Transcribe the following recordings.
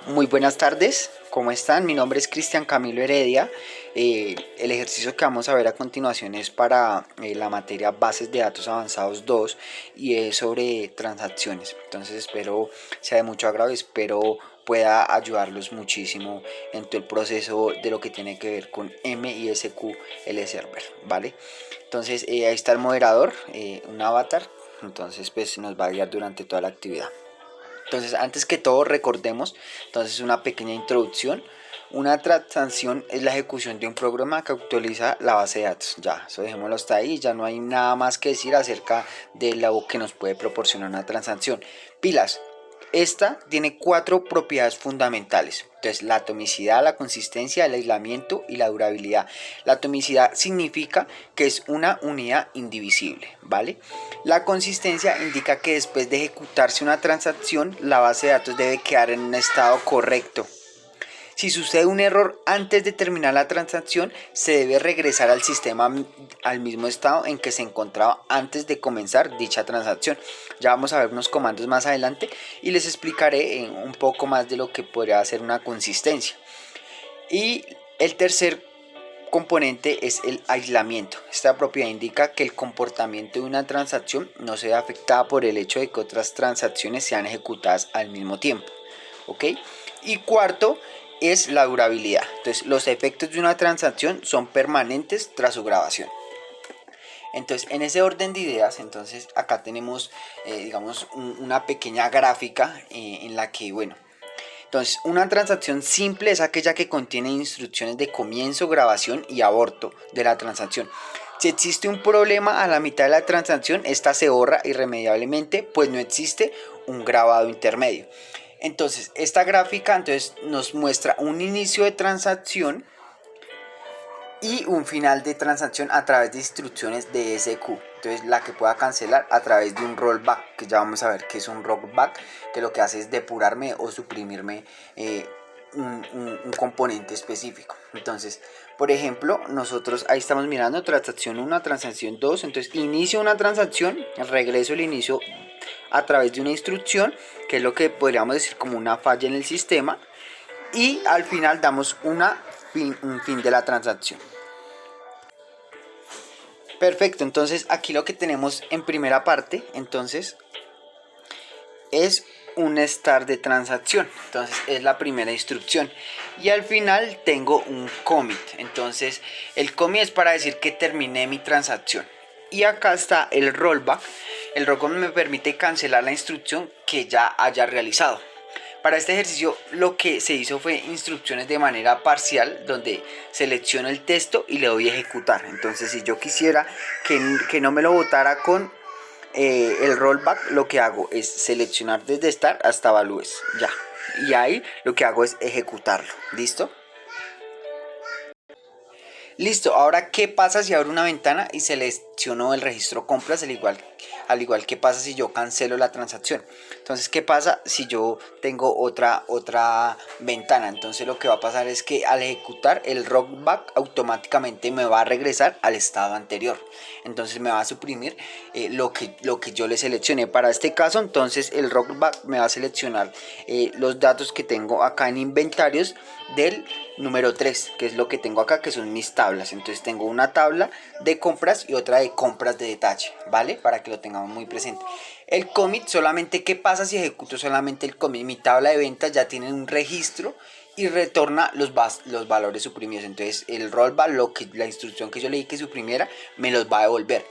Muy buenas tardes, ¿cómo están? Mi nombre es Cristian Camilo Heredia. El ejercicio que vamos a ver a continuación es para la materia Bases de Datos Avanzados 2 y es sobre transacciones. Entonces espero sea de mucho agrado, espero pueda ayudarlos muchísimo en todo el proceso de lo que tiene que ver con MySQL Server, ¿vale? Entonces ahí está el moderador, un avatar, entonces pues nos va a guiar durante toda la actividad. Entonces, antes que todo, recordemos, entonces una pequeña introducción. Una transacción es la ejecución de un programa que actualiza la base de datos. Ya, eso dejémoslo hasta ahí, ya no hay nada más que decir acerca de lo que nos puede proporcionar una transacción. Pilas, esta tiene 4 propiedades fundamentales. Entonces, la atomicidad, la consistencia, el aislamiento y la durabilidad. La atomicidad significa que es una unidad indivisible, ¿vale? La consistencia indica que después de ejecutarse una transacción, la base de datos debe quedar en un estado correcto. Si sucede un error antes de terminar la transacción, se debe regresar al sistema al mismo estado en que se encontraba antes de comenzar dicha transacción. Ya vamos a ver unos comandos más adelante y les explicaré un poco más de lo que podría ser una consistencia. Y el tercer componente es el aislamiento. Esta propiedad indica que el comportamiento de una transacción no se ve afectada por el hecho de que otras transacciones sean ejecutadas al mismo tiempo. ¿Ok? Y cuarto es la durabilidad. Entonces, los efectos de una transacción son permanentes tras su grabación. Entonces, en ese orden de ideas, entonces acá tenemos, digamos, una pequeña gráfica en la que, bueno, entonces, una transacción simple es aquella que contiene instrucciones de comienzo, grabación y aborto de la transacción. Si existe un problema a la mitad de la transacción, esta se borra irremediablemente, pues no existe un grabado intermedio. Entonces, esta gráfica nos muestra un inicio de transacción y un final de transacción a través de instrucciones de SQ. Entonces, la que pueda cancelar a través de un rollback, que ya vamos a ver que es un rollback, que lo que hace es depurarme o suprimirme un componente específico. Entonces, por ejemplo, nosotros ahí estamos mirando transacción 1, transacción 2. Entonces, inicio una transacción, regreso el inicio a través de una instrucción, que es lo que podríamos decir como una falla en el sistema, y al final damos un fin de la transacción. Perfecto, entonces aquí lo que tenemos en primera parte, entonces, es un start de transacción. Entonces es la primera instrucción. Y al final tengo un commit. Entonces el commit es para decir que terminé mi transacción. Y acá está el rollback. El rollback me permite cancelar la instrucción que ya haya realizado. Para este ejercicio lo que se hizo fue instrucciones de manera parcial, donde selecciono el texto y le doy a ejecutar. Entonces si yo quisiera que no me lo botara con el rollback, lo que hago es seleccionar desde start hasta values, ya. Y ahí lo que hago es ejecutarlo. ¿Listo? Listo, ahora ¿qué pasa si abro una ventana y selecciono el registro compras al igual que pasa si yo cancelo la transacción? Entonces, ¿qué pasa si yo tengo otra ventana? Entonces lo que va a pasar es que al ejecutar el rollback automáticamente me va a regresar al estado anterior. Entonces me va a suprimir lo que yo le seleccioné. Para este caso, entonces el rollback me va a seleccionar los datos que tengo acá en inventarios del número 3, que es lo que tengo acá, que son mis tablas. Entonces tengo una tabla de compras y otra de compras de detalle, ¿vale? Para que lo tengamos muy presente. El commit, solamente qué pasa si ejecuto solamente el commit. Mi tabla de ventas ya tiene un registro y retorna los valores suprimidos. Entonces el rollback, la instrucción que yo le di que suprimiera, me los va a devolver.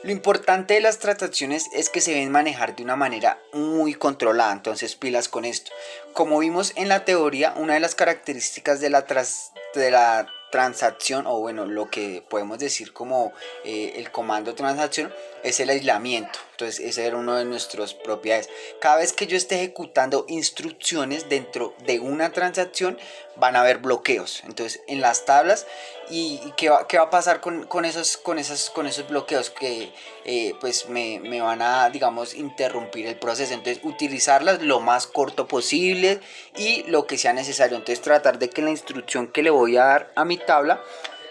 Lo importante de las transacciones es que se deben manejar de una manera muy controlada, entonces pilas con esto. Como vimos en la teoría, una de las características de la transacción, o bueno, lo que podemos decir como el comando transacción, es el aislamiento. Entonces ese era uno de nuestras propiedades. Cada vez que yo esté ejecutando instrucciones dentro de una transacción, van a haber bloqueos. Entonces en las tablas, ¿y qué va a pasar con esos bloqueos? Que pues me van a, digamos, interrumpir el proceso. Entonces utilizarlas lo más corto posible y lo que sea necesario. Entonces tratar de que la instrucción que le voy a dar a mi tabla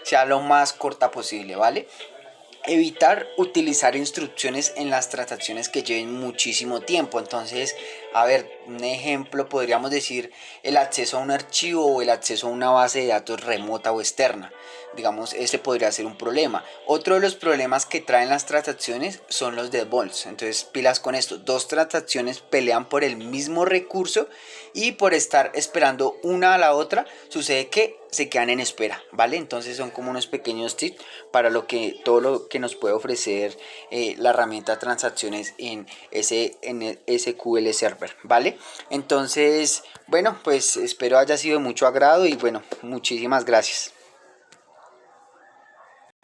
sea lo más corta posible, ¿vale? Evitar utilizar instrucciones en las transacciones que lleven muchísimo tiempo. Entonces A ver, un ejemplo podríamos decir el acceso a un archivo o el acceso a una base de datos remota o externa. Digamos, ese podría ser un problema. Otro de los problemas que traen las transacciones son los defaults. Entonces, pilas con esto. Dos transacciones pelean por el mismo recurso y por estar esperando una a la otra, sucede que se quedan en espera, ¿vale? Entonces son como unos pequeños tips para todo lo que nos puede ofrecer la herramienta transacciones en el SQL Server, ¿vale? Entonces, bueno, pues espero haya sido de mucho agrado y bueno, muchísimas gracias.